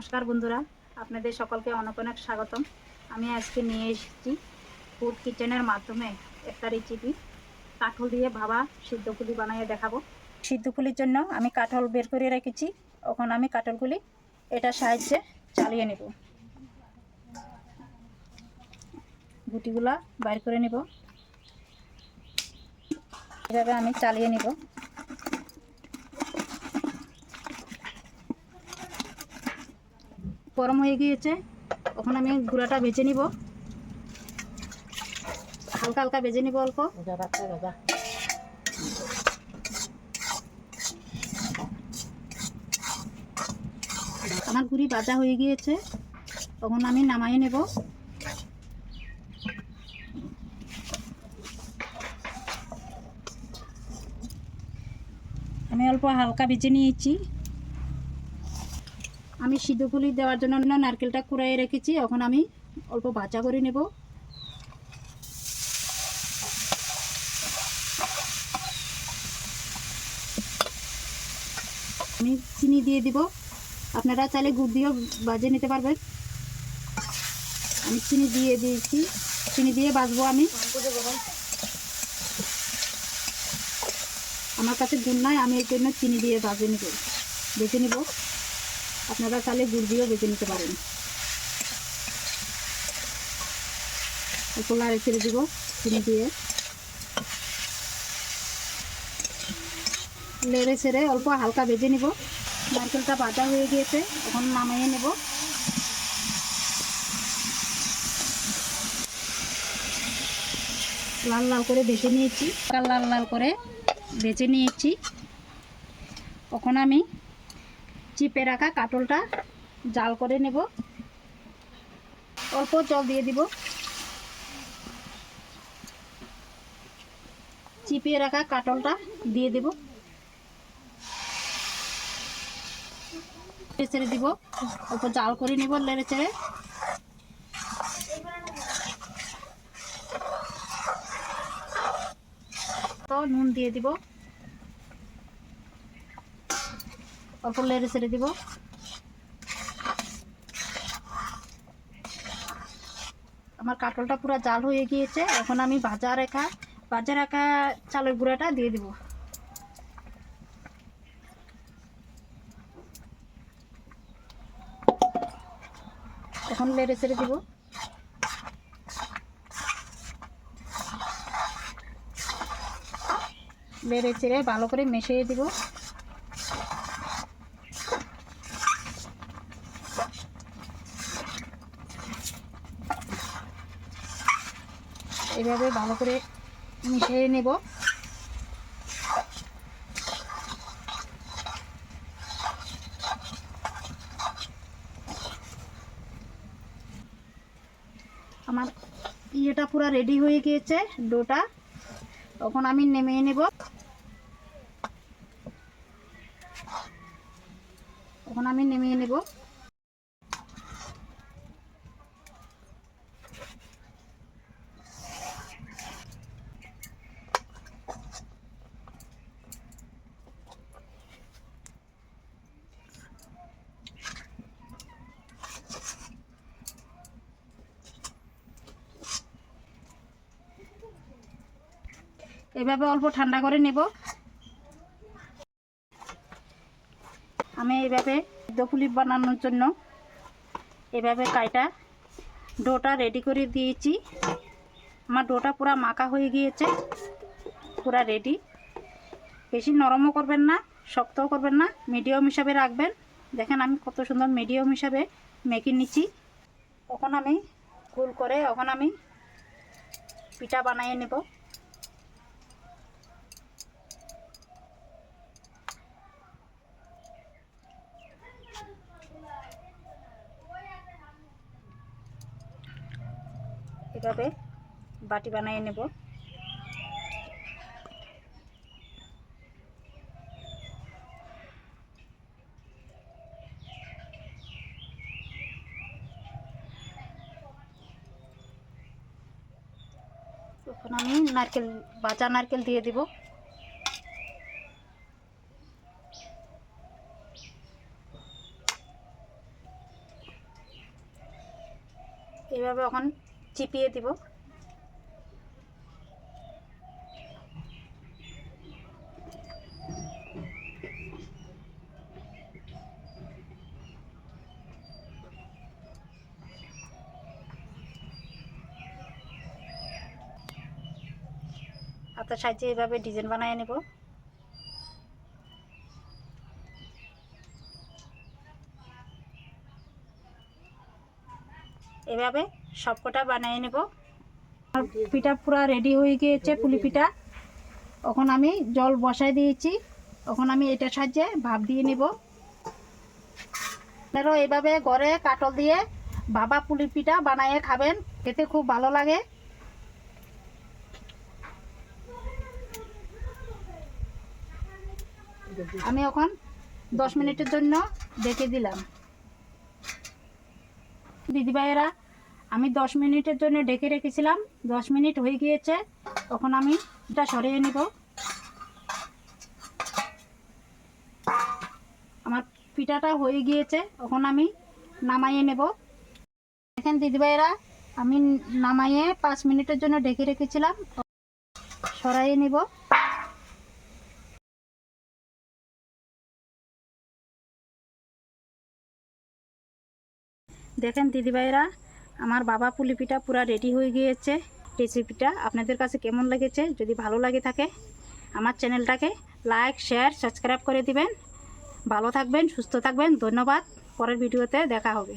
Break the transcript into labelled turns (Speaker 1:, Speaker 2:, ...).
Speaker 1: নমস্কার বন্ধুরা, আপনাদের সকলকে অনেক অনেক স্বাগতম। আমি আজকে নিয়ে এসেছি ফুড কিচেনের মাধ্যমে একটা রেসিপি, কাঁঠাল দিয়ে ভাবা সিদ্ধ পুলি বানিয়ে দেখাবো। সিদ্ধ পুলির জন্য আমি কাঁঠাল বের করে রেখেছি। এখন আমি কাঁঠালগুলি এটার সাহায্যে চালিয়ে নেব। গুটিগুলা বাইর করে নেব। এভাবে আমি চালিয়ে নেব। গরম হয়ে গিয়েছে, এখন আমি গুঁড়াটা ভেজে নিব। হালকা হালকা ভেজে নিব অল্প। আমার গুঁড়ি ভাজা হয়ে গিয়েছে, তখন আমি নামাই নেব। আমি অল্প হালকা ভেজে নিয়েছি। আমি সিদ্ধ পুলি দেওয়ার জন্য নারকেলটা কুড়াইয়ে রেখেছি, এখন আমি অল্প ভাজা করে নেব। আমি চিনি দিয়ে দিব, আপনারা চাইলে গুড় দিয়েও ভাজে নিতে পারবেন। আমি চিনি দিয়ে দিয়েছি, চিনি দিয়ে ভাজবো আমি। আমার কাছে গুড় নাই, আমি এর জন্য চিনি দিয়ে ভেজে নেব। আপনারা চাইলে গুড় দিয়েও ভেজে নিতে পারেন। অল্প লাড়ে ছেড়ে দিব চিনি দিয়ে, লেড়ে ছেড়ে অল্প হালকা ভেজে নিব। নারকেলটা ভাজা হয়ে গিয়েছে, এখন নামিয়ে নেব। লাল লাল করে ভেজে নিয়েছি, লাল লাল করে ভেজে নিয়েছি। এখন আমি চিপে রাখা কাঁঠালটা জাল করে নেব। অল্প জল দিয়ে দিব। চিপিয়ে রাখা কাঁঠালটা দিয়ে দেব, ছেড়ে দিব। অল্প জাল করে নেব নেড়ে চেড়ে। তো নুন দিয়ে দিব, অল্প নেড়ে ছেড়ে দিব। আমার কাঁঠালটা পুরো জাল হয়ে গিয়েছে, এখন আমি ভাজা রাখা চালের গুঁড়াটা দিয়ে দিব। এখন নেড়ে ছেড়ে দিব। নেড়ে চেড়ে ভালো করে মিশিয়ে দিব। এভাবে ভালো করে মিশিয়ে নেব। আমার ইয়েটা পুরো রেডি হয়ে গিয়েছে, ডোটা। তখন আমি নেমে নেব। এখন আমি নেমে নেব। এভাবে অল্প ঠান্ডা করে নেব। আমি এইভাবে সিদ্ধ পুলি বানানোর জন্য এভাবে কাইটা ডোটা রেডি করে দিয়েছি। আমার ডোটা পুরো মাখা হয়ে গিয়েছে, পুরো রেডি। বেশি নরমও করবেন না, শক্তও করবেন না, মিডিয়াম হিসাবে রাখবেন। দেখেন আমি কত সুন্দর মিডিয়াম হিসাবে মেখে নিচ্ছি। এখন আমি গোল করে পিঠা বানিয়ে নেব। এভাবে বাটি বানিয়ে নেব। এখন আমি ভাজা নারকেল দিয়ে দিব। এইভাবে এখন চিপিয়ে দিব। হাতের সাহায্যে এইভাবে ডিজাইন বানিয়ে নেব। এভাবে সবকটা বানিয়ে নেব। পিঠা পুরা রেডি হয়ে গিয়েছে, পুলি পিঠা। এখন আমি জল বসাই দিয়েছি, এখন আমি এটার সাহায্যে ভাপ দিয়ে নেব। আপনারাও এইভাবে ঘরে কাটল দিয়ে ভাপা পুলি পিঠা বানিয়ে খাবেন, খেতে খুব ভালো লাগে। আমি এখন 10 মিনিটের জন্য ঢেকে দিলাম। দিদিভাইয়েরা, আমি 10 মিনিটের জন্য ঢেকে রেখেছিলাম। 10 মিনিট হয়ে গিয়েছে, এখন আমি এটা সরিয়ে নেব। আমার পিঠাটা হয়ে গিয়েছে, এখন আমি নামাইয়ে নেব। দেখেন দিদিভাইয়েরা, আমি নামাইয়ে 5 মিনিটের জন্য ঢেকে রেখেছিলাম, সরাইয়ে নেব। দেখেন দিদিভাইরা, আমার বাবা পুলি পিঠা পুরা রেডি হয়ে গিয়েছে। রেসিপিটা আপনাদের কাছে কেমন লেগেছে? যদি ভালো লাগে থাকে আমার চ্যানেলটাকে লাইক, শেয়ার, সাবস্ক্রাইব করে দিবেন। ভালো থাকবেন, সুস্থ থাকবেন। ধন্যবাদ। পরের ভিডিওতে দেখা হবে।